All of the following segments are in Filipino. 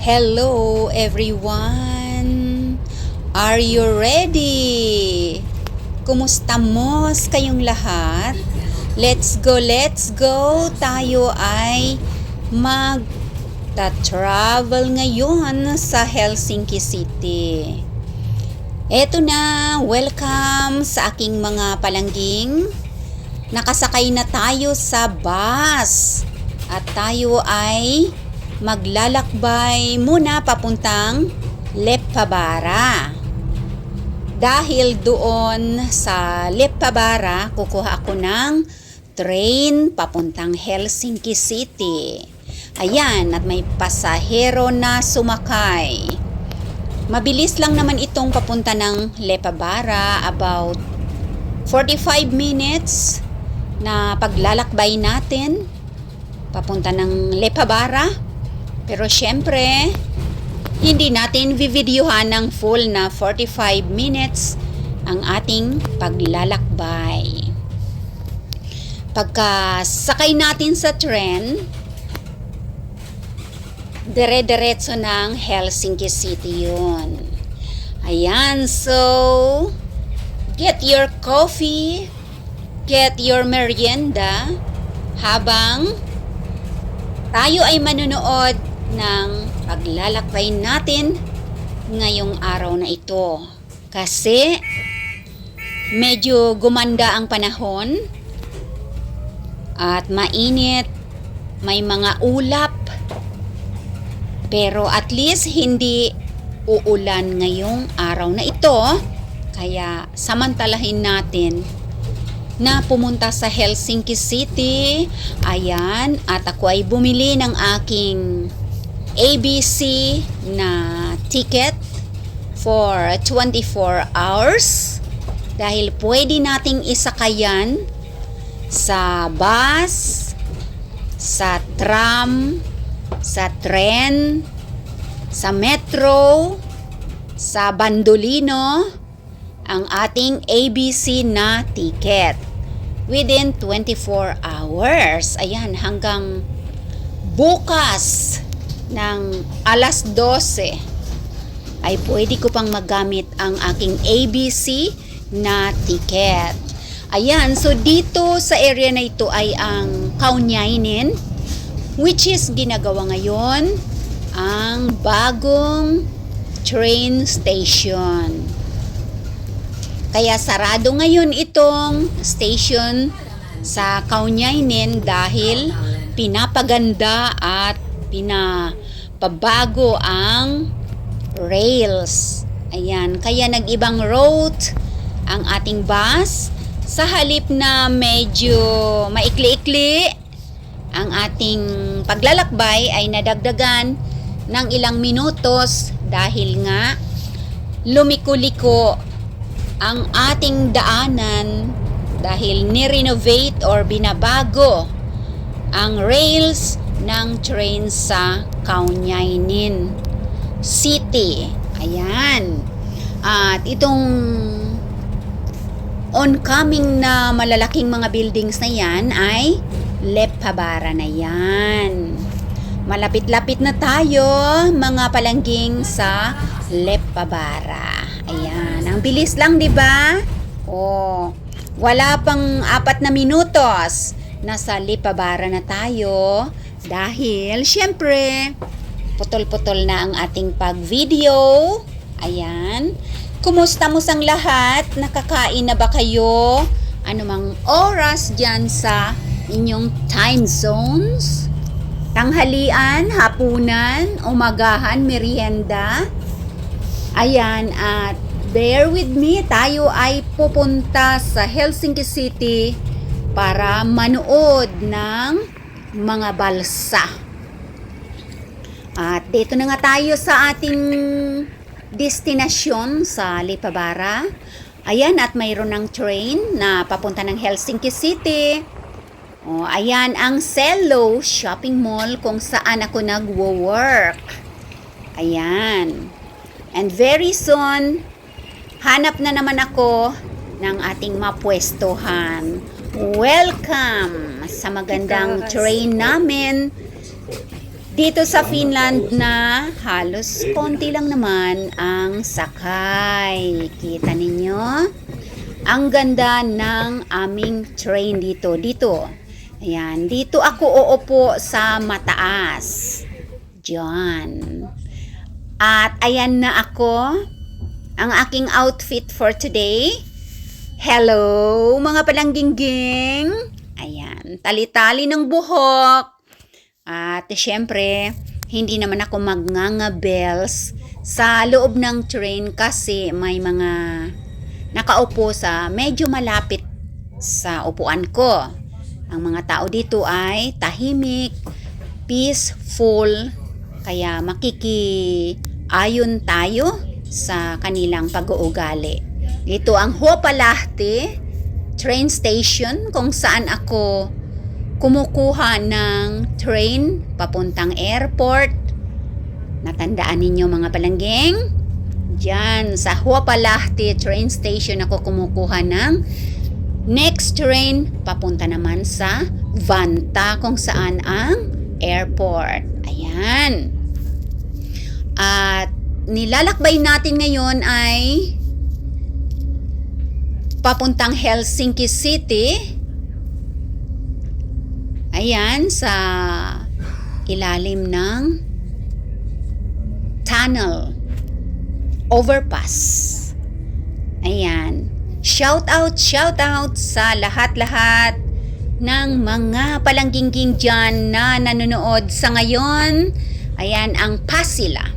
Hello everyone! Are you ready? Kumusta mos kayong lahat? Let's go! Tayo ay mag-travel ngayon sa Helsinki City. Eto na, welcome sa aking mga palangging. Nakasakay na tayo sa bus at tayo ay maglalakbay muna papuntang Leppävaara. Dahil doon sa Leppävaara, kukuha ako ng train papuntang Helsinki City. Ayan, at may pasahero na sumakay. Mabilis lang naman itong papunta ng Leppävaara, about 45 minutes na paglalakbay natin papunta ng Leppävaara. Pero syempre, hindi natin vivideohan ng full na 45 minutes ang ating paglalakbay. Pagka sakay natin sa tren, dire-diretso ng Helsinki City yun. Ayan, so get your coffee, get your merienda habang tayo ay manonood ng paglalakbay natin ngayong araw na ito. Kasi medyo gumanda ang panahon at mainit, may mga ulap, pero at least hindi uulan ngayong araw na ito. Kaya samantalahin natin na pumunta sa Helsinki City. Ayan, at ako ay bumili ng aking ABC na ticket for 24 hours dahil pwede nating isakayan sa bus, sa tram, sa tren, sa metro, sa bandolino ang ating ABC na ticket within 24 hours. Ayan, hanggang bukas ng alas 12 ay pwede ko pang magamit ang aking ABC na ticket. Ayan, so dito sa area na ito ay ang Kauniainen, which is ginagawa ngayon ang bagong train station. Kaya sarado ngayon itong station sa Kauniainen dahil pinapaganda at pinapabago ang rails. Ayan, kaya nag-ibang route ang ating bus. Sa halip na medyo maikli-ikli ang ating paglalakbay ay nadagdagan ng ilang minutos dahil nga lumiko-liko ang ating daanan dahil ni-renovate or binabago ang rails ng train sa Kauniainen City. Ayan. At itong oncoming na malalaking mga buildings na yan ay Leppävaara na yan. Malapit-lapit na tayo mga palangging sa Leppävaara. Ayan, ang bilis lang, 'di ba? Oh, wala pang 4 na minutos nasa Leppävaara na tayo dahil syempre putol-putol na ang ating pag-video. Ayan. Kumusta mo sang lahat? Nakakain na ba kayo? Anumang oras diyan sa inyong time zones? Tanghalian, hapunan, umagahan, merienda. Ayan, at bear with me, tayo ay pupunta sa Helsinki City para manood ng mga balsa. At dito na nga tayo sa ating destinasyon sa Leppävaara. Ayan, at mayroon ng train na papunta ng Helsinki City. O, ayan ang Cello Shopping Mall kung saan ako nagwo-work. Ayan. And very soon, hanap na naman ako ng ating mapwestohan. Welcome sa magandang train namin Dito sa Finland na halos konti lang naman ang sakay. Kita ninyo? Ang ganda ng aming train dito. Ayan, dito ako uupo sa mataas. Diyan. At ayan na ako. Ang aking outfit for today. Hello, mga palanggingging. Ayan, tali-tali ng buhok. At syempre, hindi naman ako magngangabels sa loob ng train kasi may mga nakaupo sa medyo malapit sa upuan ko. Ang mga tao dito ay tahimik, peaceful, kaya makikiayon tayo sa kanilang pag-uugali. Ito ang Huopalahti train station kung saan ako kumukuha ng train papuntang airport. Natandaan ninyo mga palangging? Diyan sa Huopalahti train station ako kumukuha ng next train papunta naman sa Vantaa kung saan ang airport. Ayan. At nilalakbay natin ngayon ay papuntang Helsinki City. Ayan, sa ilalim ng tunnel, overpass. Ayan. Shout out sa lahat-lahat ng mga palanggingging dyan na nanonood sa ngayon. Ayan, ang Pasila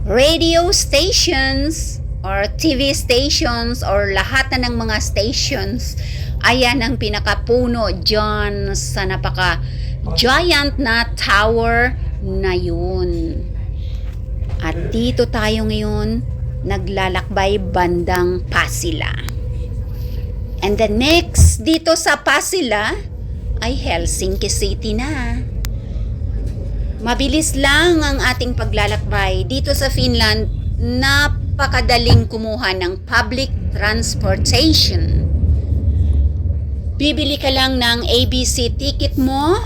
radio stations or TV stations or lahat na ng mga stations. Ayan ang pinakapuno dyan sa napaka giant na tower na yun. At dito tayo ngayon naglalakbay bandang Pasila. And the next dito sa Pasila ay Helsinki City na. Mabilis lang ang ating paglalakbay. Dito sa Finland, napakadaling kumuha ng public transportation. Bibili ka lang ng ABC ticket mo.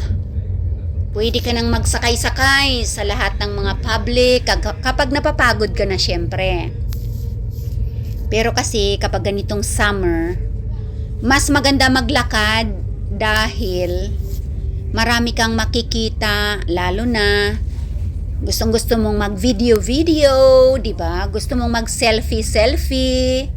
Pwede ka nang magsakay-sakay sa lahat ng mga public kapag napapagod ka na syempre. Pero kasi kapag ganitong summer, mas maganda maglakad dahil marami kang makikita, lalo na gustong-gusto mong mag-video, di ba? Gusto mong mag-selfie.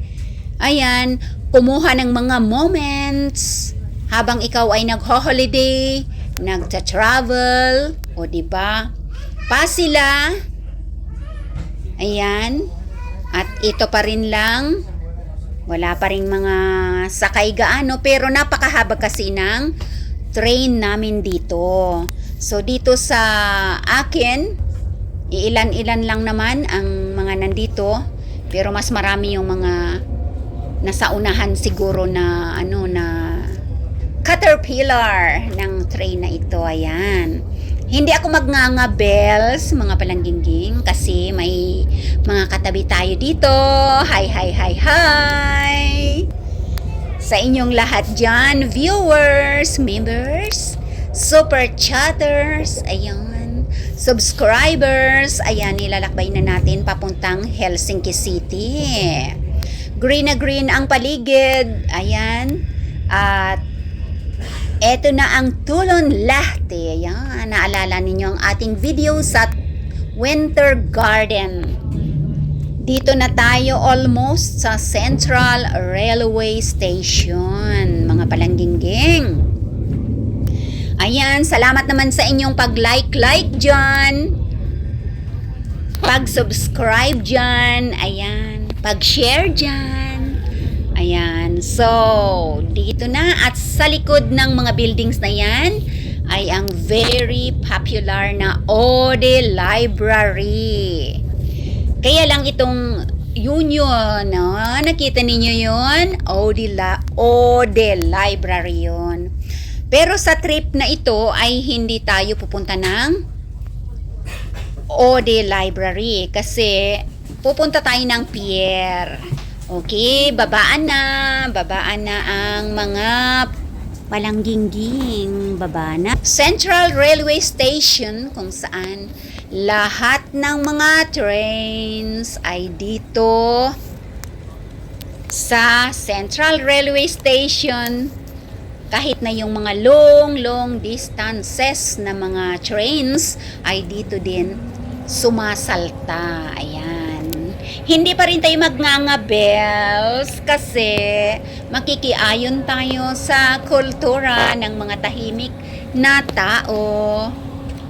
Ayan, kumuha ng mga moments habang ikaw ay nag-holiday, nagta-travel, o di ba? Pasila. Ayan. At ito pa rin lang. Wala pa rin mga sakay gaano, pero napakahaba kasi ng train namin dito. So dito sa akin, iilan-ilan lang naman ang mga nandito, pero mas marami yung mga nasa unahan siguro na caterpillar ng train na ito. Ayan. Hindi ako magngangabels mga palanggingging kasi may mga katabi tayo dito. Hi! Sa inyong lahat dyan, viewers, members, super chatters, ayan, subscribers, ayan, nilalakbay na natin papuntang Helsinki City. Green na green ang paligid, ayan, at eto na ang Tulonlahti, ayan, naalala ninyo ang ating video sa Winter Garden. Dito na tayo almost sa Central Railway Station, mga palanggingging. Ayan, salamat naman sa inyong pag-like dyan, pag-subscribe dyan, ayan, pag-share dyan. Ayan, so, dito na at sa likod ng mga buildings na yan ay ang very popular na Ode Library. Kaya lang itong Union, no? Nakita ninyo yun? Ode Library yun. Pero sa trip na ito ay hindi tayo pupunta ng Ode Library kasi pupunta tayo ng pier. Okay, babaan na ang mga Palangging-ging, baba na. Central Railway Station, kung saan lahat ng mga trains ay dito sa Central Railway Station. Kahit na yung mga long distances na mga trains ay dito din sumasalta. Ayan. Hindi pa rin tayo magnangabels kasi makikiayon tayo sa kultura ng mga tahimik na tao.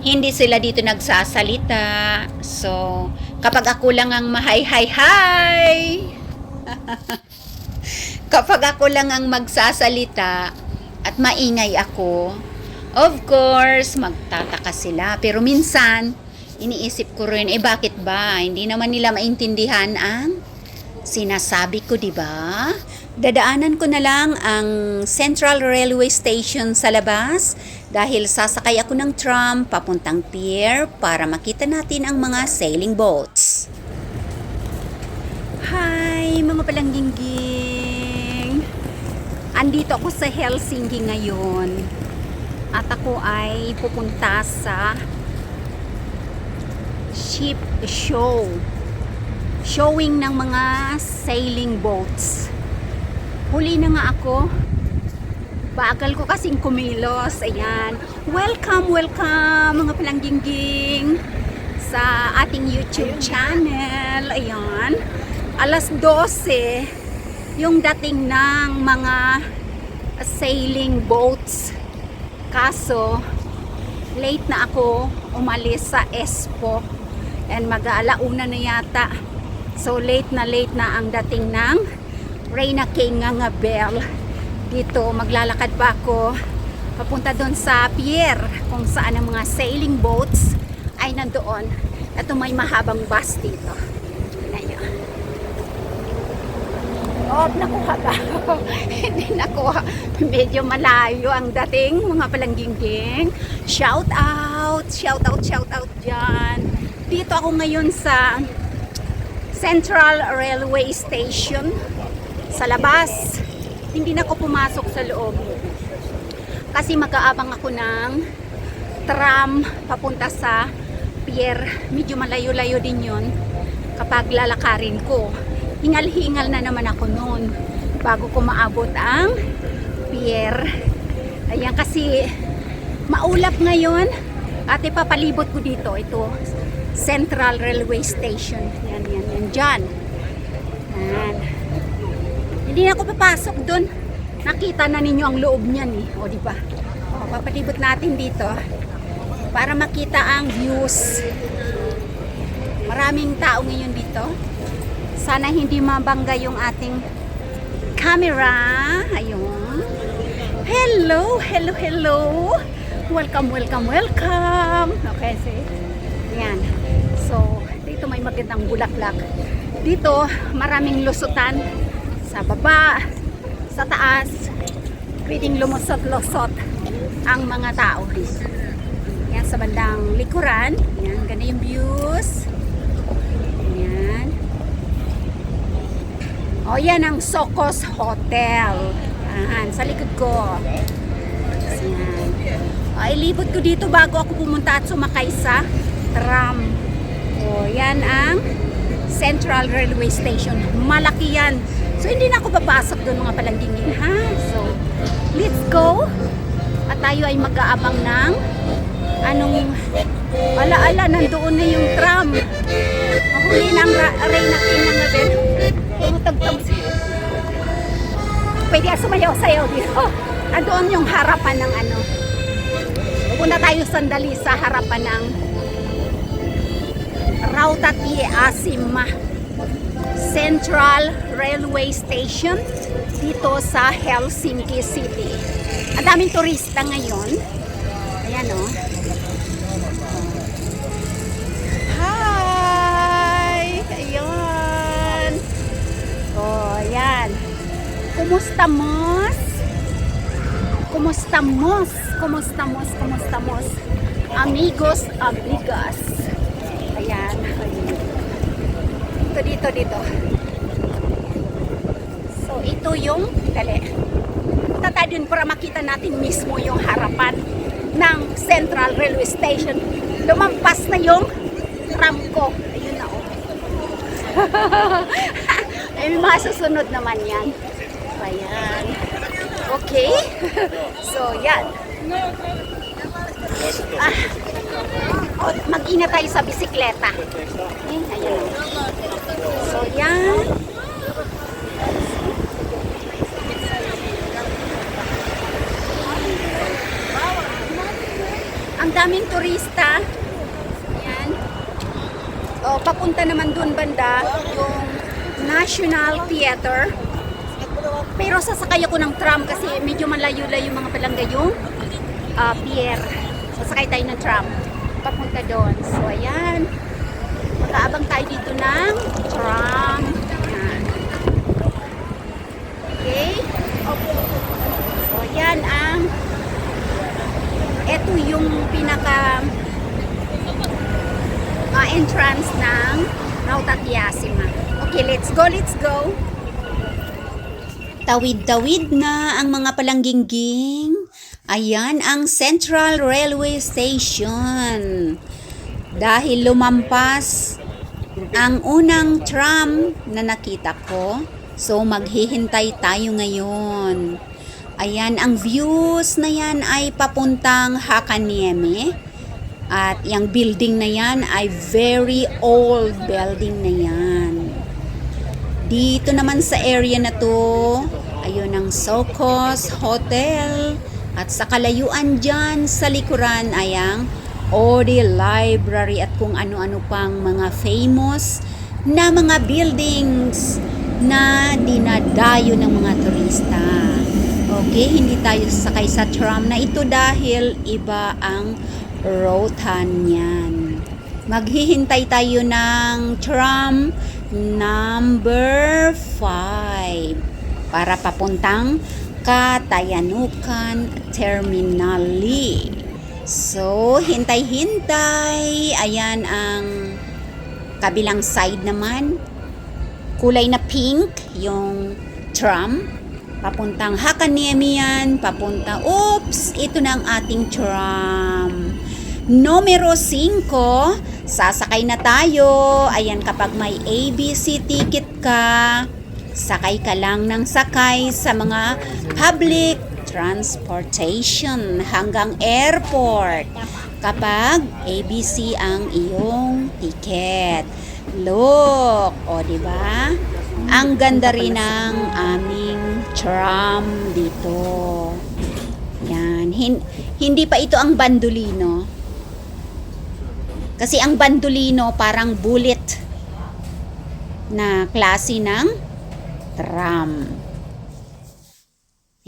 Hindi sila dito nagsasalita. So, kapag ako lang ang mahay-hay-hay, kapag ako lang ang magsasalita at maingay ako, of course, magtataka sila. Pero minsan, iniisip ko rin, bakit ba? Hindi naman nila maintindihan ang sinasabi ko, di ba? Dadaanan ko na lang ang Central Railway Station sa labas dahil sasakay ako ng tram papuntang pier para makita natin ang mga sailing boats. Hi, mga palangging-ging! Andito ako sa Helsinki ngayon at ako ay pupunta sa ship show. Showing ng mga sailing boats. Huli na nga ako. Bagal ko kasing kumilos. Ayan. Welcome mga palangging-ging sa ating YouTube channel. Ayan. Alas 12 yung dating ng mga sailing boats. Kaso, late na ako umalis sa Espoo and mag-aalauna na yata. So, late na ang dating ng Reina King Ngangabel. Dito, maglalakad pa ako papunta doon sa pier kung saan ang mga sailing boats ay nandoon. Ito may mahabang bus dito. Ayan. Oh, nakuha ba? Hindi nakuha. Medyo malayo ang dating, mga palangging-ging. Shout out dyan. Dito ako ngayon sa Central Railway Station. Sa labas. Hindi na ako pumasok sa loob. Kasi mag-aabang ako ng tram papunta sa pier. Medyo malayo-layo din yun kapag lalakarin ko. Hingal-hingal na naman ako noon bago ko maabot ang pier. Ayan, kasi maulap ngayon at ipapalibot ko dito. Ito, Central Railway Station. Yan dyan. Yan. Hindi na ako papasok doon. Nakita na ninyo ang loob niyan eh. O, diba? O, papalibot natin dito para makita ang views. Maraming tao ngayon dito. Sana hindi mabangga yung ating camera. Ayun. Hello. Welcome. Okay, see? Yan. So, dito may magandang bulaklak. Dito, maraming lusutan. Sa baba, sa taas, pwedeng lumusot-lusot ang mga tao dito. Yan, sa bandang likuran. Yan, ganda yung views. Yan. O, yan ang Sokos Hotel. Yan, sa likod ko. Yan. O, ilibot ko dito bago ako pumunta at sumakay sa tram. O, yan ang Central Railway Station. Malaki yan. So, hindi na ako papasok doon, mga palanggingin, ha? So, let's go. At tayo ay mag-aabang ng ala-ala, nandoon na yung tram. Mahuli ng Reina King Ngangabel. Tumutagtag siya. Pwede sumayaw-sayaw dito. Andoon yung harapan ng Pupunta tayo sandali sa harapan ng Rautatiesasema Central Railway Station dito sa Helsinki City. Ang daming turista ngayon. Ayan o. Hi! Ayan. O, ayan. Kumustamos? Amigos, amigas. Ayan. Dito. So, ito yung, tayo dun para makita natin mismo yung harapan ng Central Railway Station. Lumampas na yung tram ko. Ayun na, oh. Ay, may mga susunod naman yan. So, ayan. Okay. So, yan. Oh, mag-ingat tayo sa bisikleta. Okay, ayan. So, yan. Ang daming turista. Ayan. O, papunta naman dun banda yung National Theater. Pero sasakay ako ng tram kasi medyo malayo-layo mga palangga yung pier. Sasakay tayo ng tram. Papunta doon. So, ayan. Mag-aabang tayo dito ng tram. Ayan. Okay. So, ayan ang ito yung pinaka entrance ng Ruta Tiasima. Okay, let's go, let's go. Tawid-tawid na ang mga palanggingging. Ayan ang Central Railway Station. Dahil lumampas ang unang tram na nakita ko, so maghihintay tayo ngayon. Ayan, ang views na yan ay papuntang Hakaniemi. At yung building na yan ay very old building na yan. Dito naman sa area na to, ayun ang Sokos Hotel. At sa kalayuan dyan sa likuran ay ang Odi Library at kung ano-ano pang mga famous na mga buildings na dinadayo ng mga turista. Okay, hindi tayo sakay sa tram na ito dahil iba ang rotan niyan. Maghihintay tayo ng tram number 5 para papuntang Katayanukan Terminali. So, hintay-hintay. Ayan ang kabilang side naman. Kulay na pink yung tram. Papuntang Hakaniemi yan, papunta, oops, ito na ang ating tram. Numero 5, sasakay na tayo. Ayan, kapag may ABC ticket ka, sakay ka lang ng sakay sa mga public transportation hanggang airport. Kapag ABC ang iyong ticket. Look, o diba? Ang ganda rin ng aming tram dito. Yan. Hindi pa ito ang bandolino. Kasi ang bandolino parang bullet na klase ng tram.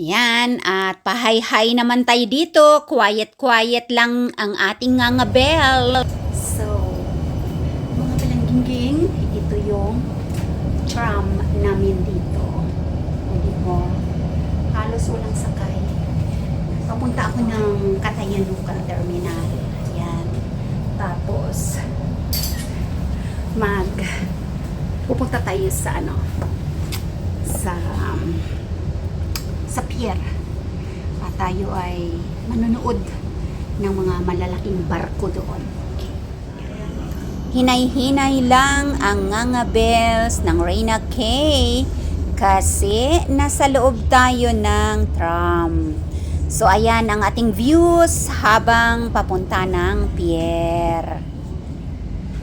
Yan. At pahay-hay naman tayo dito. Quiet-quiet lang ang ating ngangabel. So, mga palanggingging, ito yung tram namin dito. Hindi po. Halos walang sakay. Papunta ako ng Katayanukan Terminal. Yan. Tapos, pupunta tayo sa sa pier. At tayo ay manonood ng mga malalaking barko doon. Hinay-hinay lang ang ngangabels ng Reina K kasi nasa loob tayo ng tram. So ayan ang ating views habang papunta ng pier.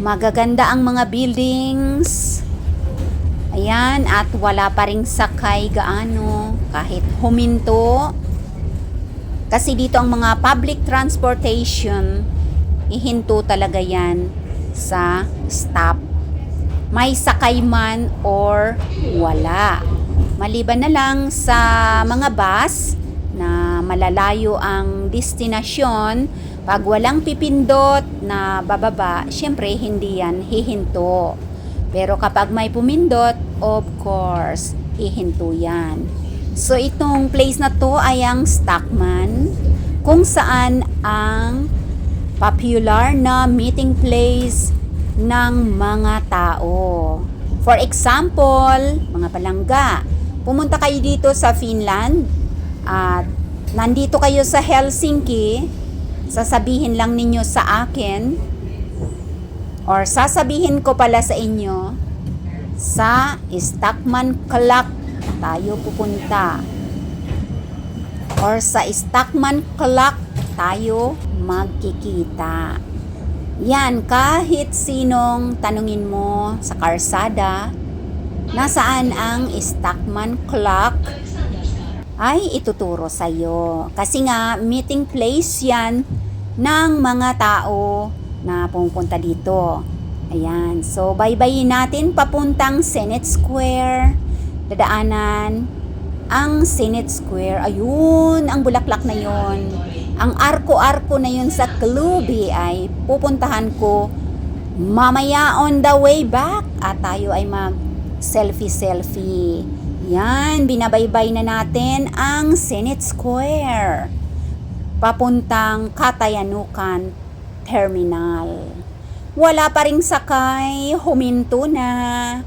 Magaganda ang mga buildings. Ayan, at wala pa ring sakay gaano kahit huminto. Kasi dito ang mga public transportation, ihinto talaga yan sa stop. May sakay man or wala. Maliban na lang sa mga bus na malalayo ang destinasyon, pag walang pipindot na bababa, syempre hindi yan hihinto. Pero kapag may pumindot, of course, hihinto yan. So itong place na to ay ang Stockman, kung saan ang popular na meeting place ng mga tao. For example, mga palangga, pumunta kayo dito sa Finland At nandito kayo sa Helsinki, sasabihin lang ninyo sa akin, or sasabihin ko pala sa inyo, sa Stockmann Clock tayo pupunta. Or sa Stockmann Clock tayo magkikita. Yan, kahit sinong tanungin mo sa karsada, nasaan ang Stockmann Clock, ay ituturo sa'yo. Kasi nga, meeting place yan ng mga tao na pumunta dito. Ayan, so baybayin natin papuntang Senate Square. Dadaanan ang Senate Square. Ayun, ang bulaklak na yon. Ang arko-arko na yun sa Clube ay pupuntahan ko mamaya on the way back. At tayo ay mag selfie. Yan, binabaybay na natin ang Senate Square. Papuntang Katayanukan Terminal. Wala pa ring sakay, huminto na.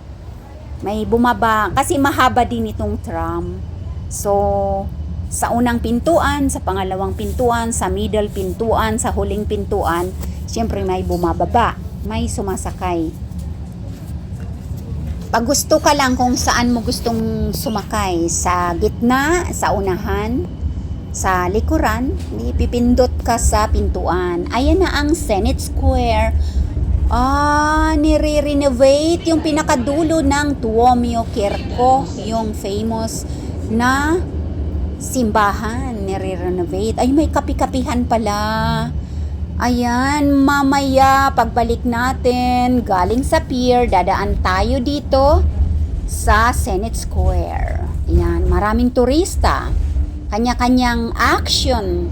May bumaba kasi mahaba din itong tram. So, sa unang pintuan, sa pangalawang pintuan, sa middle pintuan, sa huling pintuan, siyempre may bumababa, may sumasakay. Pag gusto ka lang kung saan mo gustong sumakay, sa gitna, sa unahan, sa likuran, pipindot ka sa pintuan. Ayan na ang Senate Square. Nire-renovate yung pinakadulo ng Tuomio Kirko, yung famous na simbahan, nire-renovate. Ay, may kapi-kapihan pala. Ayan, mamaya pagbalik natin galing sa pier, dadaan tayo dito sa Senate Square. Ayan, maraming turista. Kanya-kanyang action,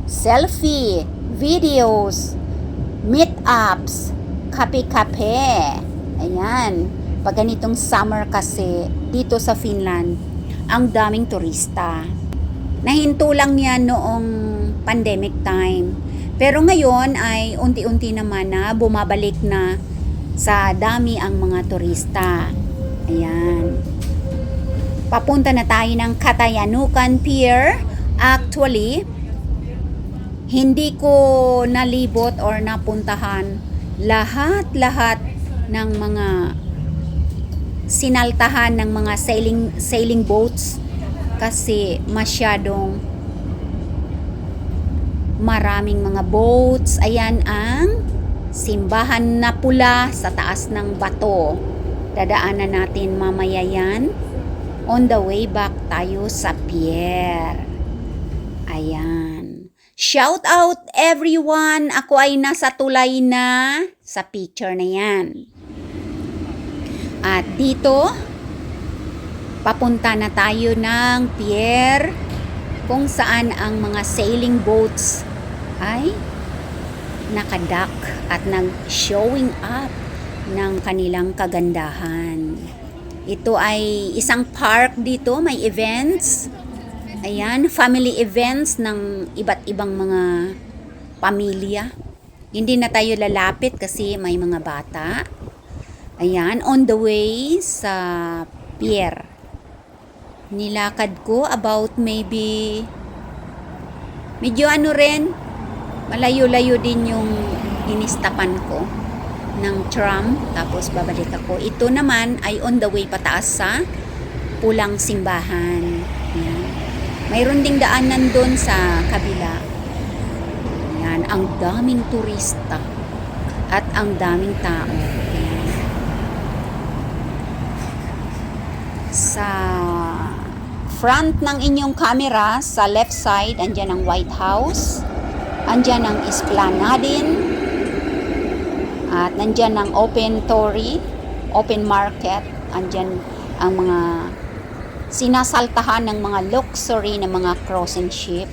selfie, videos, meetups, kape-kape. Ayan, pag ganitong summer kasi dito sa Finland, ang daming turista. Nahinto lang yan noong pandemic time. Pero ngayon ay unti-unti naman na bumabalik na sa dami ang mga turista. Ayan. Papunta na tayo ng Katayanukan Pier. Actually, hindi ko nalibot or napuntahan lahat-lahat ng mga sinaltahan ng mga sailing boats kasi masyadong maraming mga boats. Ayan ang simbahan na pula sa taas ng bato. Dadaanan natin mamaya yan. On the way back tayo sa pier. Ayan. Shout out everyone. Ako ay nasa tulay na sa picture na yan. At dito, papunta na tayo ng pier kung saan ang mga sailing boats ay nakadock at nag-showing up ng kanilang kagandahan. Ito ay isang park dito, may events. Ayan, family events ng iba't ibang mga pamilya. Hindi na tayo lalapit kasi may mga bata. Ayan, on the way sa pier. Nilakad ko about maybe medyo malayo-layo din yung inistapan ko ng tram, tapos babalik ako. Ito naman ay on the way pataas sa pulang simbahan. Ayan. Mayroon ding daanan doon sa kabila. Ayan, ang daming turista at ang daming tao. Ayan. Sa front ng inyong camera, sa left side, andyan ang White House. Andyan ang Esplanade. At nandyan ang Open Tory, Open Market. Andyan ang mga sinasaltahan ng mga luxury na mga cruising ship.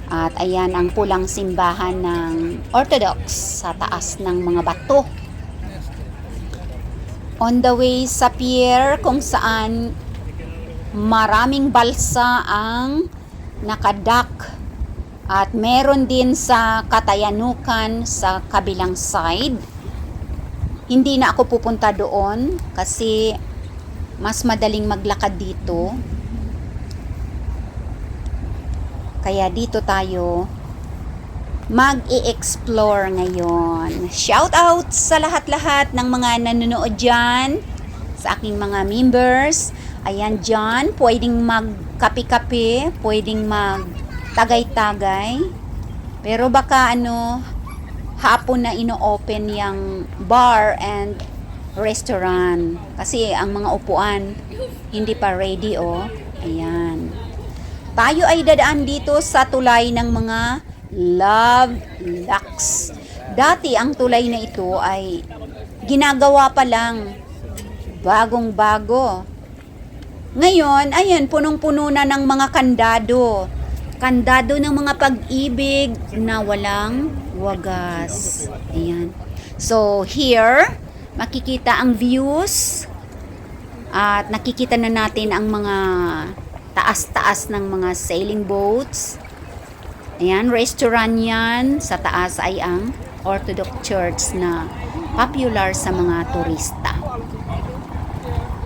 At ayan ang pulang simbahan ng Orthodox sa taas ng mga bato. On the way sa pier kung saan maraming balsa ang nakadock. At meron din sa Katayanukan sa kabilang side. Hindi na ako pupunta doon kasi mas madaling maglakad dito. Kaya dito tayo mag-i-explore ngayon. Shout out sa lahat-lahat ng mga nanonood dyan, sa aking mga members. Ayan dyan, pwedeng magkape-kape, pwedeng magtagay-tagay. Pero baka hapon na ino-open yung bar and restaurant. Kasi ang mga upuan, hindi pa ready Ayan. Tayo ay dadaan dito sa tulay ng mga Love Lux. Dati ang tulay na ito ay ginagawa pa lang, bagong-bago. Ngayon, ayan, punong-puno na ng mga kandado. Kandado ng mga pag-ibig na walang wagas. Ayan. So, here, makikita ang views at nakikita na natin ang mga taas-taas ng mga sailing boats. Ayan, restaurant yan. Sa taas ay ang Orthodox Church na popular sa mga turista.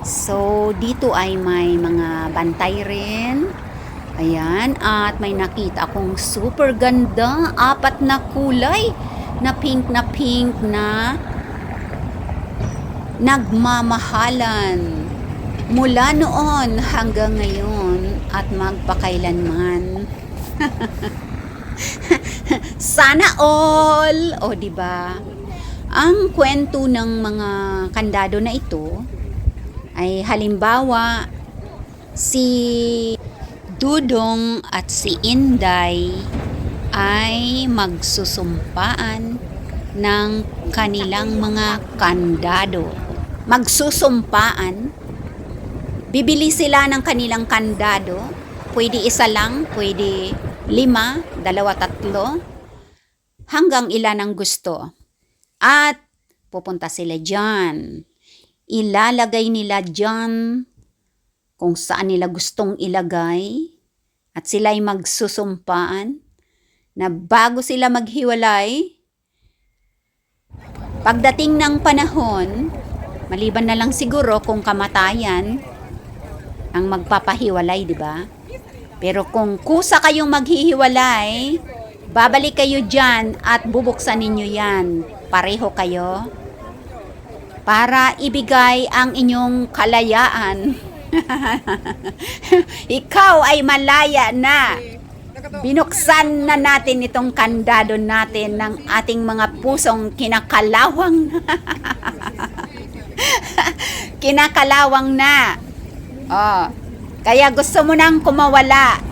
So, dito ay may mga bantay rin. Ayan, at may nakita akong super ganda. 4 na kulay na pink na nagmamahalan. Mula noon hanggang ngayon at magpakailanman. Sana all! O, diba? Ang kwento ng mga kandado na ito ay halimbawa si Dudong at si Inday ay magsusumpaan ng kanilang mga kandado. Magsusumpaan. Bibili sila ng kanilang kandado. Pwede isa lang, pwede 5, 2, 3, hanggang ilan ang gusto. At pupunta sila dyan. Ilalagay nila dyan kung saan nila gustong ilagay. At sila'y magsusumpaan na bago sila maghiwalay, pagdating ng panahon, maliban na lang siguro kung kamatayan ang magpapahiwalay, di ba? Pero kung kusa kayong maghihiwalay, babalik kayo dyan at bubuksan ninyo yan. Pareho kayo. Para ibigay ang inyong kalayaan. Ikaw ay malaya na. Binuksan na natin itong kandado natin ng ating mga pusong kinakalawang. Kinakalawang na. Kaya gusto mo nang kumawala.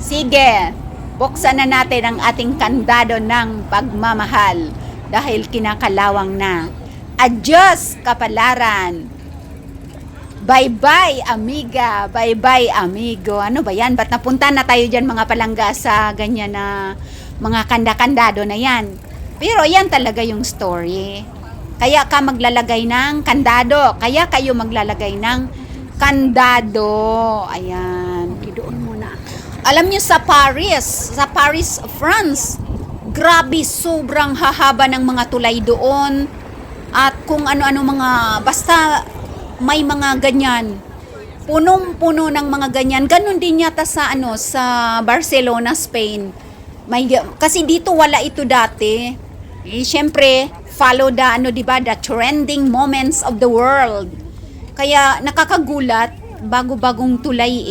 Sige, buksan na natin ang ating kandado ng pagmamahal dahil kinakalawang na. Adios, kapalaran. Bye-bye, amiga. Bye-bye, amigo. Ano ba yan? Ba't napunta na tayo dyan mga palangga sa ganyan na mga kanda-kandado na yan? Pero yan talaga yung story. Kaya ka maglalagay ng kandado. Kaya kayo maglalagay ng kandado. Ayan. Doon muna. Alam niyo sa Paris, France, grabe, sobrang hahaba ng mga tulay doon. At kung ano-ano mga, basta may mga ganyan. Punong-puno ng mga ganyan. Ganon din yata sa sa Barcelona, Spain. Kasi dito wala ito dati. Syempre, follow the diba, the trending moments of the world. Kaya nakakagulat, bago-bagong tulay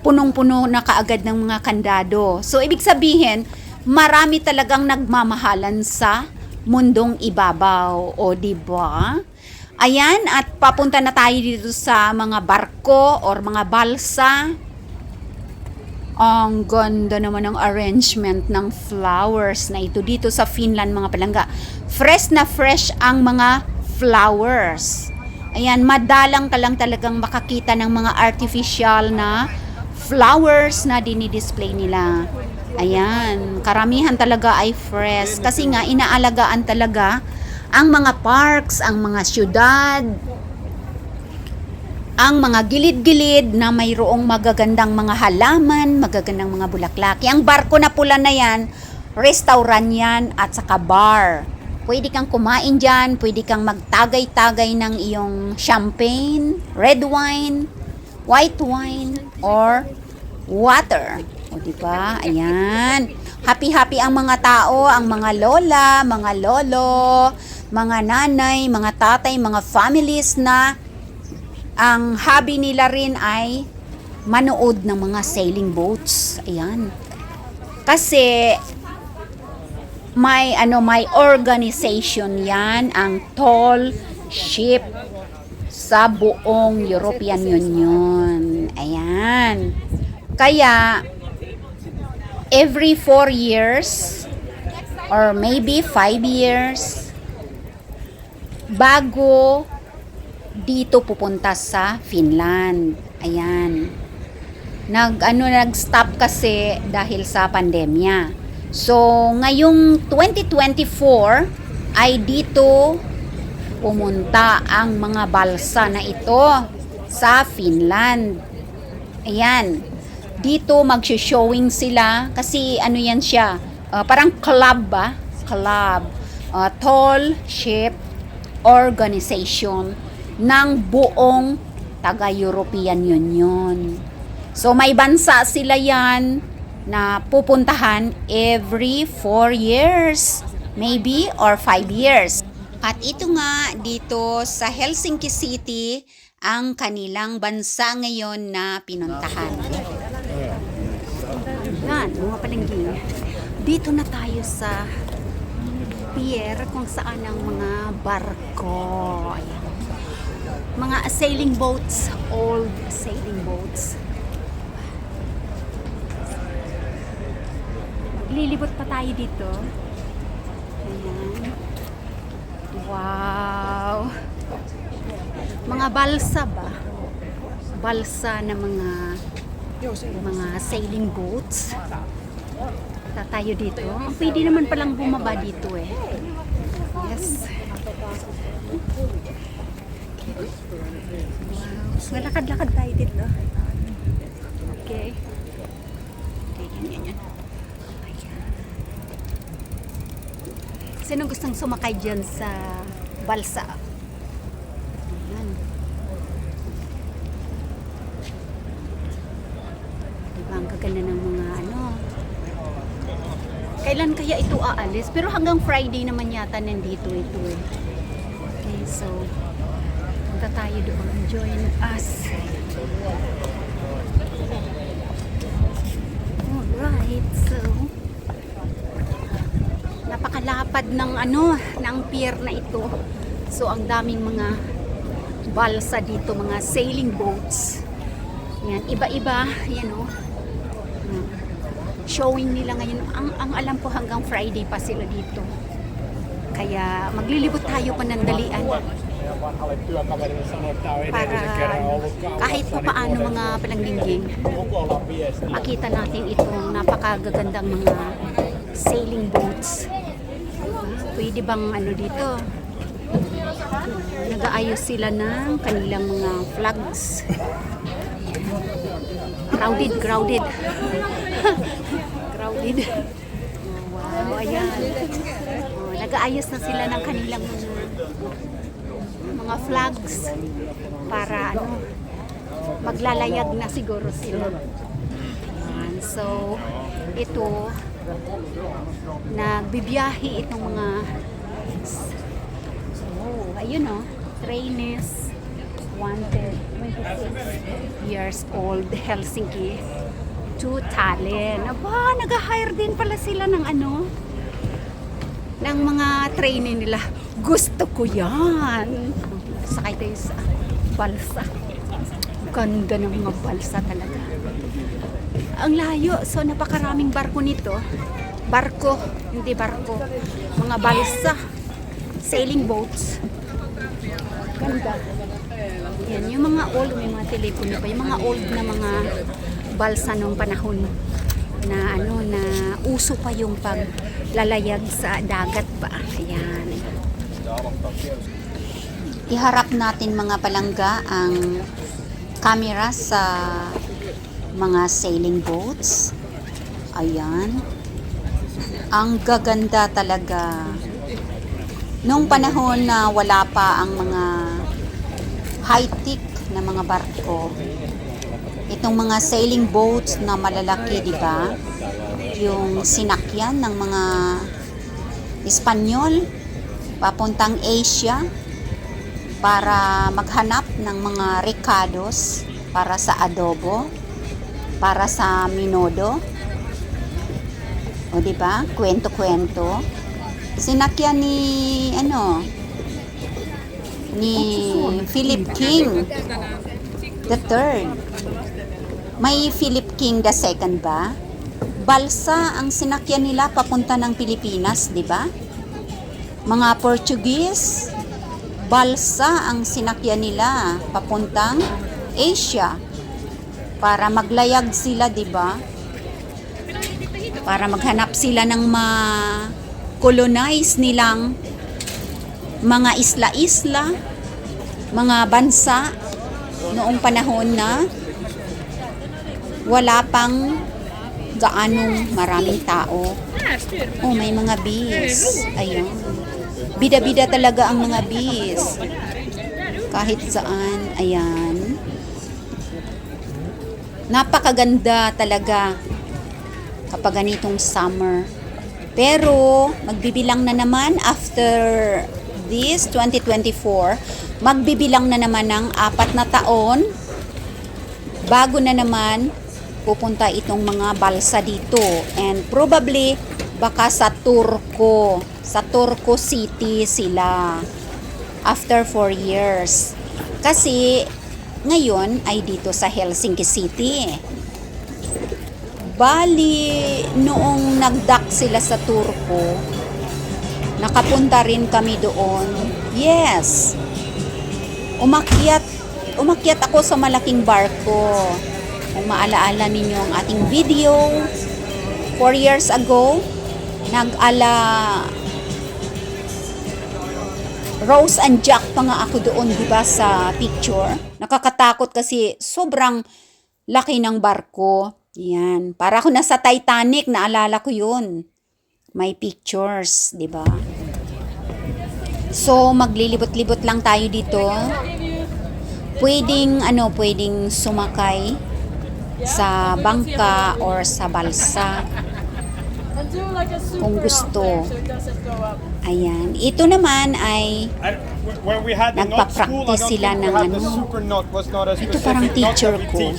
punong-puno na kaagad ng mga kandado. So, ibig sabihin, marami talagang nagmamahalan sa mundong ibabaw. O, diba? Ayan, at papunta na tayo dito sa mga barko or mga balsa. Ang ganda naman ng arrangement ng flowers na ito dito sa Finland, mga palangga. Fresh na fresh ang mga flowers. Ayan, madalang ka lang talagang makakita ng mga artificial na flowers na dinidisplay nila. Ayan, karamihan talaga ay fresh. Kasi nga, inaalagaan talaga ang mga parks, ang mga syudad, ang mga gilid-gilid na mayroong magagandang mga halaman, magagandang mga bulaklak. Ang barko na pula na yan, restaurant yan at saka bar. Pwede kang kumain dyan, pwede kang magtagay-tagay ng iyong champagne, red wine, white wine, or water. O, diba? Ayan. Happy-happy ang mga tao, ang mga lola, mga lolo, mga nanay, mga tatay, mga families na ang hobby nila rin ay manood ng mga sailing boats. Ayan. Kasi may organization 'yan, ang Tall Ship sa buong European Union. Ayan. Kaya every 4 years or maybe 5 years bago dito pupunta sa Finland. Ayan. Nag-stop kasi dahil sa pandemya. So, ngayong 2024 ay dito pumunta ang mga balsa na ito sa Finland. Ayan. Dito mag-showing sila kasi yan siya, parang club ba? Club. Tall Ship Organization ng buong taga-European Union. So may bansa sila yan na pupuntahan every 4 years, maybe, or 5 years. At ito nga dito sa Helsinki City ang kanilang bansa ngayon na pinuntahan. Yan, mga palangging. Dito na tayo sa pier kung saan ang mga barko. Ayan. Mga sailing boats, old sailing boats. Lilibot pa tayo dito. Ayan. Wow. Mga balsa ba? Balsa na mga sailing boats. Tayo dito. Pwede naman palang bumaba dito eh. Yes. Wow. Lakad-lakad tayo dito. Okay. Okay, yan. Sino gustong sumakay dyan sa balsa? Ayan. Diba, ang gaganda ng mga kailan kaya ito aalis? Pero hanggang Friday naman yata nandito ito eh. Okay, so punta tayo doon. Join us. Alright, so napakalapad ng ng pier na ito. So ang daming mga balsa dito, mga sailing boats. Yan, iba-iba, showing nila ngayon. Ang alam ko hanggang Friday pa sila dito. Kaya maglilibot tayo panandalian. Para kahit pa paano mga palangging, makita natin itong napakagagandang mga sailing boats. Pwede bang dito? Nag-aayos sila ng kanilang mga flags. Crowded. Crowded. Wow, ayan. Nag-aayos na sila ng kanilang mga flags para maglalayag na siguro sila. Ayan. So, ito nagbibiyahe itong mga ayun trainees wanted 26 years old Helsinki to Tallinn. Aba, nag-hire din pala sila ng ng mga trainee nila. Gusto ko yan. Sakay tayo sa balsa. Ganda ng mga balsa talaga. Ang layo. So, napakaraming barko nito. Barko, hindi barko. Mga balsa. Sailing boats. Ganda. Yan, yung mga old, may mga telepono pa. Yung mga old na mga balsa nung panahon na na uso pa yung paglalayag sa dagat pa. Ayan. Iharap natin mga palangga ang camera sa mga sailing boats. Ayan. Ang gaganda talaga. Nung panahon na wala pa ang mga high-tech na mga barko, Itong mga sailing boats na malalaki, di ba? Yung sinakyan ng mga Espanyol papuntang Asia para maghanap ng mga recados para sa adobo, para sa minodo. O di ba? Kwento-kwento. Sinakyan ni Philip King the Third. May Philip King the Second ba? Balsa ang sinakyan nila papunta ng Pilipinas, di ba? Mga Portuguese, balsa ang sinakyan nila papuntang Asia para maglayag sila, di ba? Para maghanap sila ng ma-colonize nilang mga isla-isla, mga bansa noong panahon na wala pang gaanong maraming tao. Oh, may mga bees. Ayun. Bida-bida talaga ang mga bees. Kahit saan. Ayan. Napakaganda talaga kapag ganitong summer. Pero, magbibilang na naman after this 2024, magbibilang na naman ng 4 na taon bago na naman pupunta itong mga balsa dito. And probably, baka sa Turco City sila after 4 years. Kasi, ngayon ay dito sa Helsinki City. Bali, noong nagdak sila sa Turco, nakapunta rin kami doon. Yes. Umakyat ako sa malaking barko. Kung maalaala ninyo ang ating video, 4 years ago, nag-ala Rose and Jack pa nga ako doon, di ba, sa picture. Nakakatakot kasi sobrang laki ng barko. Yan. Para ako nasa Titanic, naalala ko yun. May pictures, di ba? So, maglilibot-libot lang tayo dito. Pwedeng sumakay sa bangka or sa balsa kung gusto. Ayan. Ito naman ay nagpa-practice sila ng ito parang teacher ko.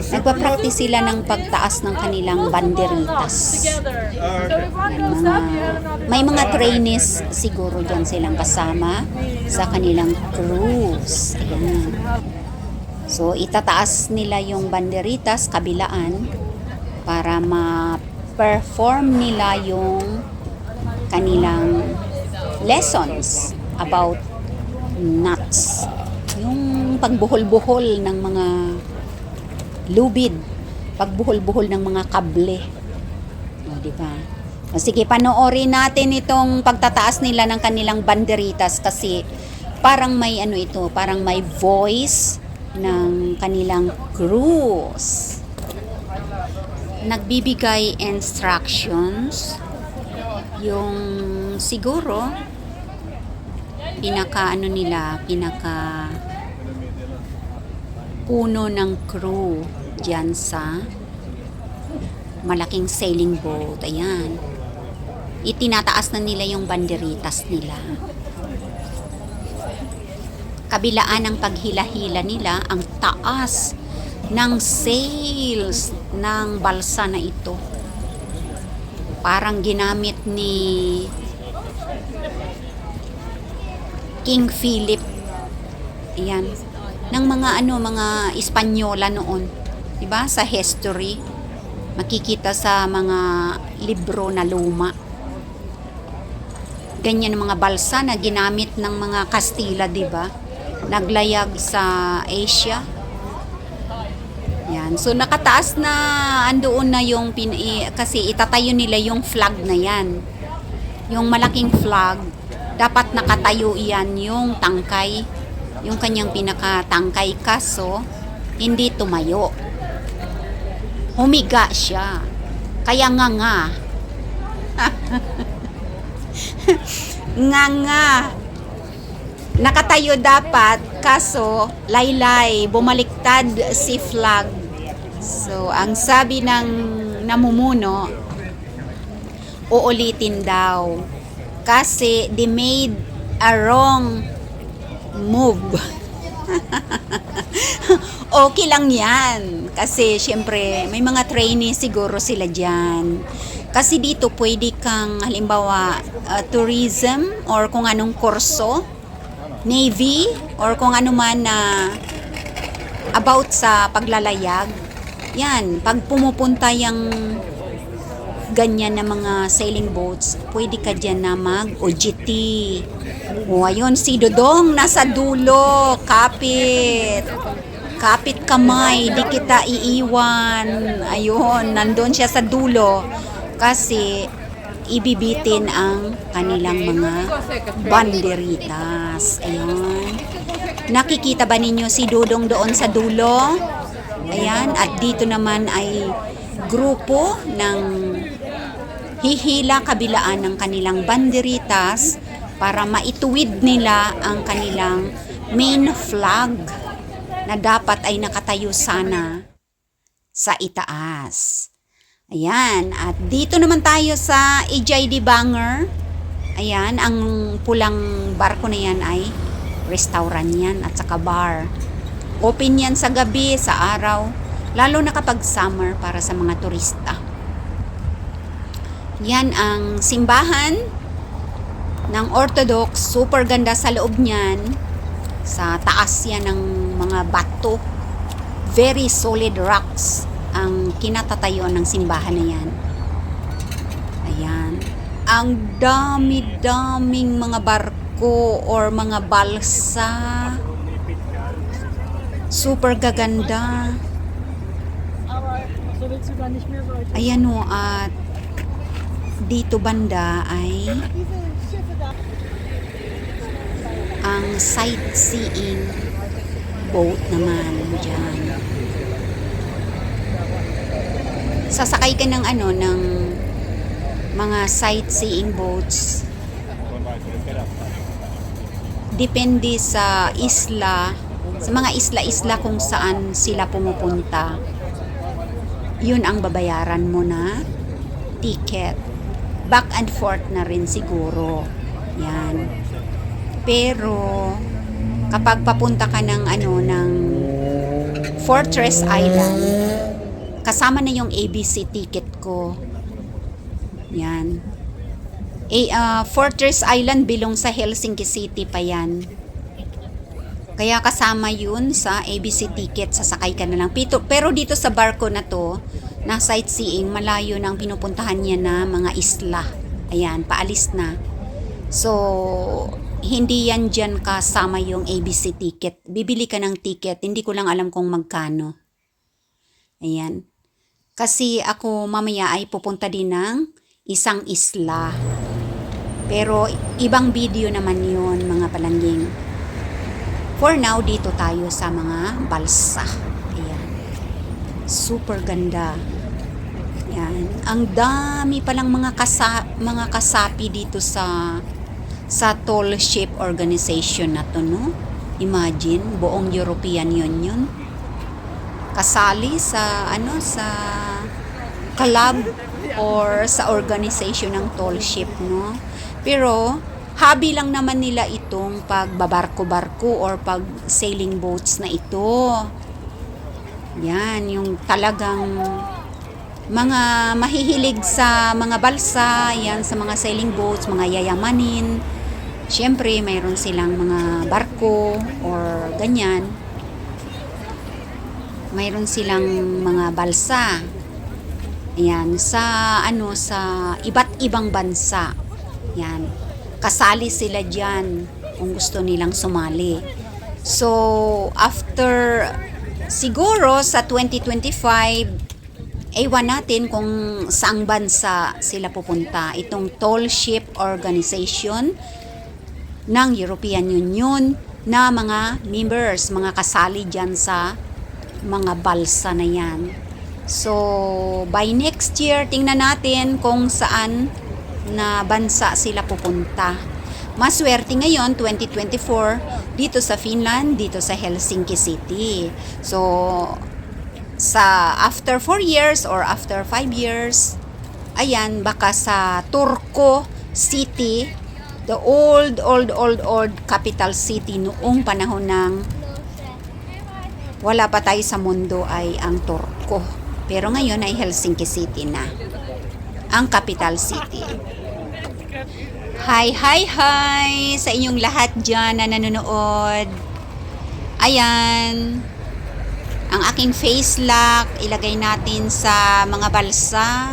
Nagpa-practice sila ng pagtaas ng kanilang banderitas. May mga trainees siguro dyan silang kasama sa kanilang cruise. Ayan. So, itataas nila yung banderitas kabilaan para ma-perform nila yung kanilang lessons about knots. Yung pagbuhol-buhol ng mga lubid, pagbuhol-buhol ng mga kable. O, di ba? O, sige, panoorin natin itong pagtataas nila ng kanilang banderitas kasi parang may parang may voice ng kanilang cruise. Nagbibigay instructions yung siguro pinaka puno ng crew dyan sa malaking sailing boat. Ayan. Itinataas na nila yung banderitas nila. Kabilaan ng paghila-hila nila ang taas ng sails ng balsa na ito. Parang ginamit ni King Philip. Ayan. Ng mga Espanyola noon. 'Di ba? Sa history, makikita sa mga libro na luma. Ganyan ang mga balsa na ginamit ng mga Kastila, 'di ba? Naglayag sa Asia. Yan. So, nakataas na andoon na yung kasi itatayo nila yung flag na yan. Yung malaking flag, dapat nakatayo yan yung tangkay. Yung kanyang pinakatangkay, kaso hindi tumayo. Humiga siya. Kaya nga. nga. Nakatayo dapat, Kaso, laylay, bumaliktad si flag. So, ang sabi ng namumuno, uulitin daw. Kasi they made a wrong move. Okay lang yan. Kasi syempre, may mga trainee siguro sila dyan. Kasi dito pwede kang halimbawa tourism or kung anong kurso, Navy or kung ano man na about sa paglalayag. Yan, pag pumupunta yung ganyan na mga sailing boats, pwede ka dyan na mag-OJT. O ayun, si Dodong nasa dulo, kapit. Kapit kamay, di kita iiwan. Ayun, nandun siya sa dulo. Kasi ibibitin ang kanilang mga banderitas. Ayun. Nakikita ba ninyo si Dodong doon sa dulo? Ayan, at dito naman ay grupo ng hihila kabilaan ng kanilang banderitas para maituwid nila ang kanilang main flag na dapat ay nakatayo sana sa itaas. Ayan, at dito naman tayo sa EJD Banger. Ayan, ang pulang barko na yan ay restaurant yan at saka bar. Open yan sa gabi, sa araw, lalo na kapag summer para sa mga turista. Yan ang simbahan ng Orthodox. Super ganda sa loob niyan. Sa taas yan ng mga bato. Very solid rocks ang kinatatayuan ng simbahan na yan. Ayan. Ang dami-daming mga barko or mga balsa. Super gaganda. Ayan o, at dito banda ay ang sightseeing boat naman dyan. Sasakay ka ng ng mga sightseeing boats. Depende sa isla, sa mga isla-isla kung saan sila pumupunta. Yun ang babayaran mo na ticket. Back and forth na rin siguro. Yan. Pero kapag papunta ka ng ng Fortress Island, kasama na yung ABC ticket ko. Yan. Fortress Island belong sa Helsinki City pa yan. Kaya kasama yun sa ABC ticket, sasakay ka na lang. Pero dito sa barko na to, na sightseeing, malayo nang pinupuntahan niya na mga isla. Ayan, paalis na. So, hindi yan dyan kasama yung ABC ticket. Bibili ka ng ticket, hindi ko lang alam kung magkano. Ayan. Kasi ako mamaya ay pupunta din ng isang isla. Pero ibang video naman yun, mga palangging. For now, dito tayo sa mga balsa. Ayan. Super ganda. Ayan. Ang dami palang mga kasapi dito sa Tall Ship Organization na to, no? Imagine, buong European Union kasali sa sa club or sa organization ng Tall Ship, no? Pero hobby lang naman nila itong pagbabarko-barko or pag sailing boats na ito. Yan, yung talagang mga mahihilig sa mga balsa, yan, sa mga sailing boats, mga yayamanin. Siyempre, mayroon silang mga barko or ganyan. Mayroon silang mga balsa. Ayan, sa iba't ibang bansa. Yan. Kasali sila diyan kung gusto nilang sumali. So, after siguro sa 2025, ewan natin kung saang bansa sila pupunta. Itong Tall Ship Organization ng European Union na mga members, mga kasali dyan sa mga balsa na yan. So, by next year, tingnan natin kung saan na bansa sila pupunta. maswerte ngayon 2024 dito sa Finland, dito sa Helsinki City. So sa after 4 years or after 5 years, ayan, baka sa Turku City, the old capital city noong panahon ng wala pa tayo sa mundo ay ang Turku. Pero ngayon ay Helsinki City na ang capital city. Hi sa inyong lahat dyan na nanonood. Ayan, ang aking face lock ilagay natin sa mga balsa.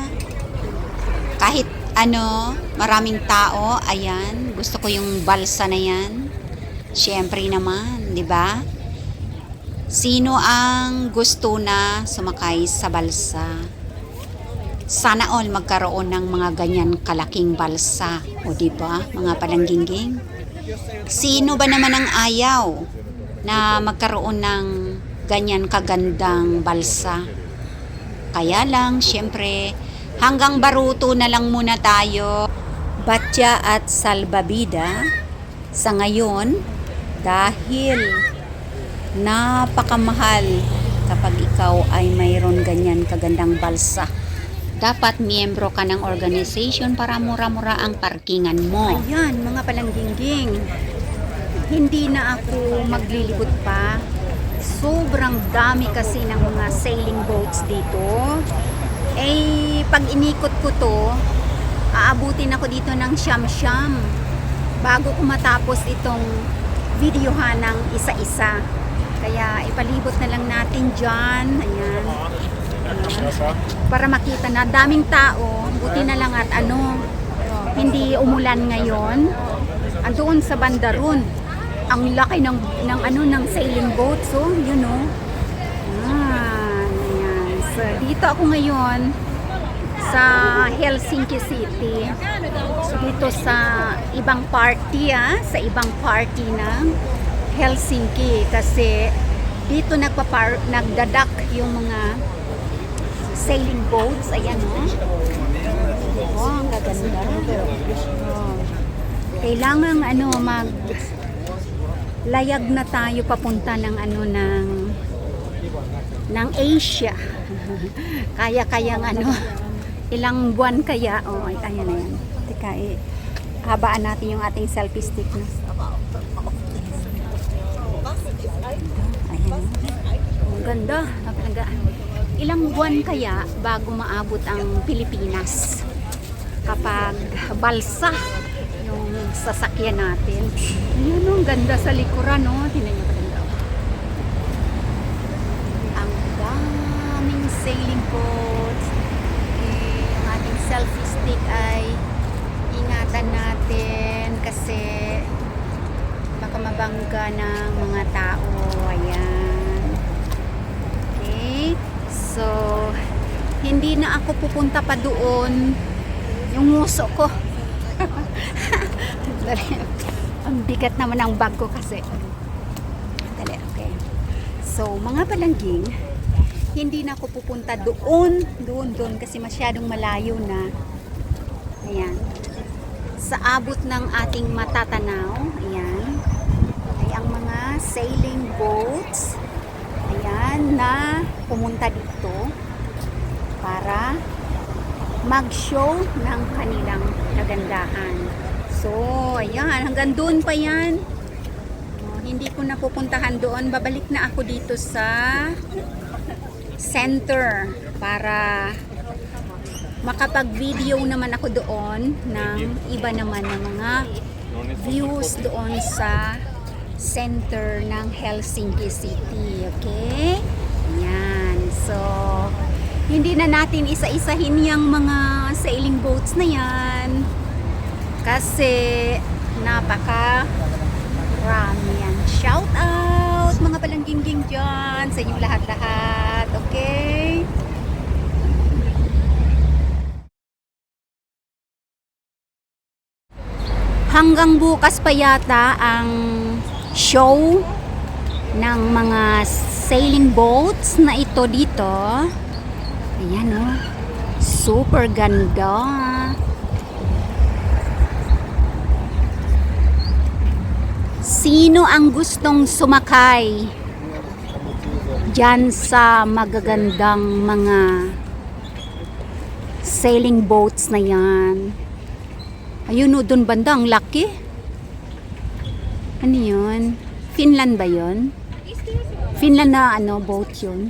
Kahit ano, maraming tao, ayan, gusto ko yung balsa na yan. Syempre naman, di ba? Sino ang gusto na sumakay sa balsa? Sana all magkaroon ng mga ganyan kalaking balsa, o di ba, mga palangginging? Sino ba naman ang ayaw na magkaroon ng ganyan kagandang balsa? Kaya lang, syempre, hanggang baruto na lang muna tayo. Batya at salbabida sa ngayon dahil napakamahal kapag ikaw ay mayroon ganyan kagandang balsa. Dapat miyembro ka ng organization para mura-mura ang parkingan mo. Ayan, mga palangginging. Hindi na ako maglilibot pa. Sobrang dami kasi ng mga sailing boats dito. Eh, pag inikot ko to, aabutin ako dito ng siyam-siyam bago ko matapos itong videohan ng isa-isa. Kaya ipalibot na lang natin dyan. Ayan. Para makita na daming tao. Buti na lang at hindi umulan ngayon. Andoon sa bandaron. Ang laki ng sailing boat. So, ayan. So, dito ako ngayon sa Helsinki City. So, dito sa ibang party, sa ibang party ng Helsinki. Kasi dito nagdadak yung mga sailing boats. Ayan, ang gaganda. Kailangan layag na tayo papunta ng ng Asia. Kaya ilang buwan kaya. Ayan na yan. Teka, habaan natin yung ating selfie stick na. Ayan. Ang ganda. Ilang buwan kaya bago maabot ang Pilipinas kapag balsa yung sasakyan natin. Ayan, ang ganda sa likuran, Tingnan nyo maganda. Ang daming sailing boats. Yung ating selfie stick ay ingatan natin kasi baka mabangga ng mga tao. Ayan. Okay. So, hindi na ako pupunta pa doon. Yung nguso ko. Ang bigat naman ang bag ko kasi. Dali, okay. So, mga palangging, hindi na ako pupunta doon kasi masyadong malayo na. Ayan. Sa abot ng ating matatanaw, ayan, ay ang mga sailing boats. Ayan, na pumunta dito para mag-show ng kanilang kagandahan. So, ayan, hanggang doon pa yan. Hindi ko na pupuntahan doon. Babalik na ako dito sa center para makapag-video naman ako doon ng iba naman ng mga views doon sa center ng Helsinki City. Okay? Yan. So, hindi na natin isa-isahin yung mga sailing boats na yan. Kasi, napaka rami yan. Shout out mga palangging dyan sa inyong lahat-lahat. Okay? Hanggang bukas pa yata ang show ng mga sailing boats na ito dito. Ayan, super ganda. Sino ang gustong sumakay dyan sa magagandang mga sailing boats na yan? Ayun o, dun banda, ang laki. Ano yun? Finland ba yun? Finland na boat yun.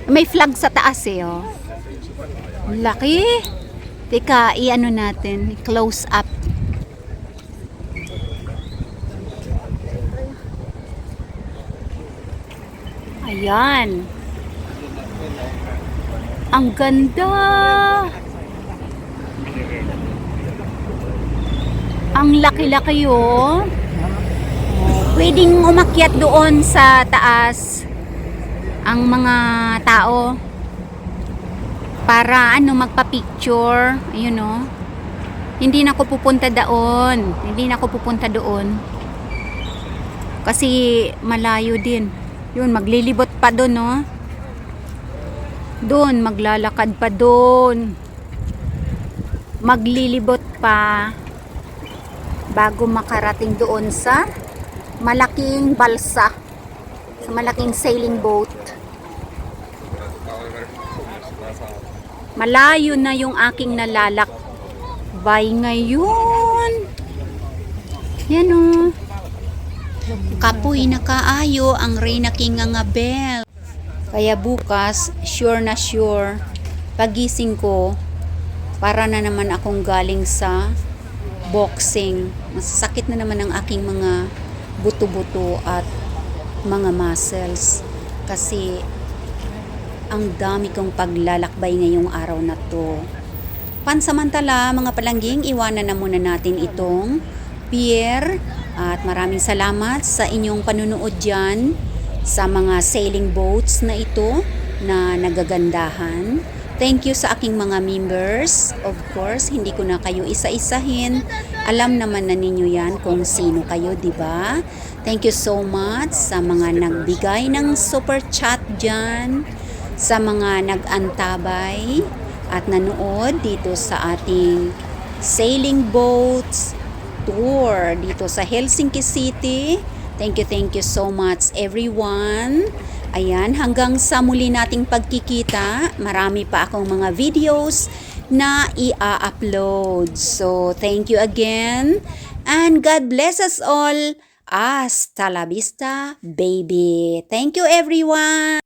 May flag sa taas eh, oh. Laki. Teka, i-ano natin, close up. Ayan. Ang ganda. Ang laki-laki, oh. Pwedeng umakyat doon sa taas ang mga tao para magpa-picture. Ayun, oh. Hindi na ako pupunta doon. Hindi na ako pupunta doon. Kasi malayo din. Yun, maglilibot pa doon, no? Doon, maglalakad pa doon. Maglilibot pa bago makarating doon sa malaking balsa. Sa malaking sailing boat. Malayo na yung aking nalalakbay ngayon. Yan, oh. Kapoy na kaayo ang Reyna King nga bell. Kaya bukas, sure na sure, pagising ko, para na naman akong galing sa boxing. Masasakit na naman ang aking mga buto-buto at mga muscles. Kasi ang dami kong paglalakbay ngayong araw na to. Pansamantala, mga palangging, iwanan na muna natin itong pier. At maraming salamat sa inyong panunood dyan sa mga sailing boats na ito na nagagandahan. Thank you sa aking mga members. Of course, hindi ko na kayo isa-isahin. Alam naman na ninyo yan kung sino kayo, di ba? Thank you so much sa mga nagbigay ng super chat dyan, sa mga nag-antabay at nanood dito sa ating sailing boats tour dito sa Helsinki City. Thank you so much everyone. Ayan, hanggang sa muli nating pagkikita, marami pa akong mga videos na i-upload. So, thank you again and God bless us all. Hasta la vista, baby. Thank you everyone.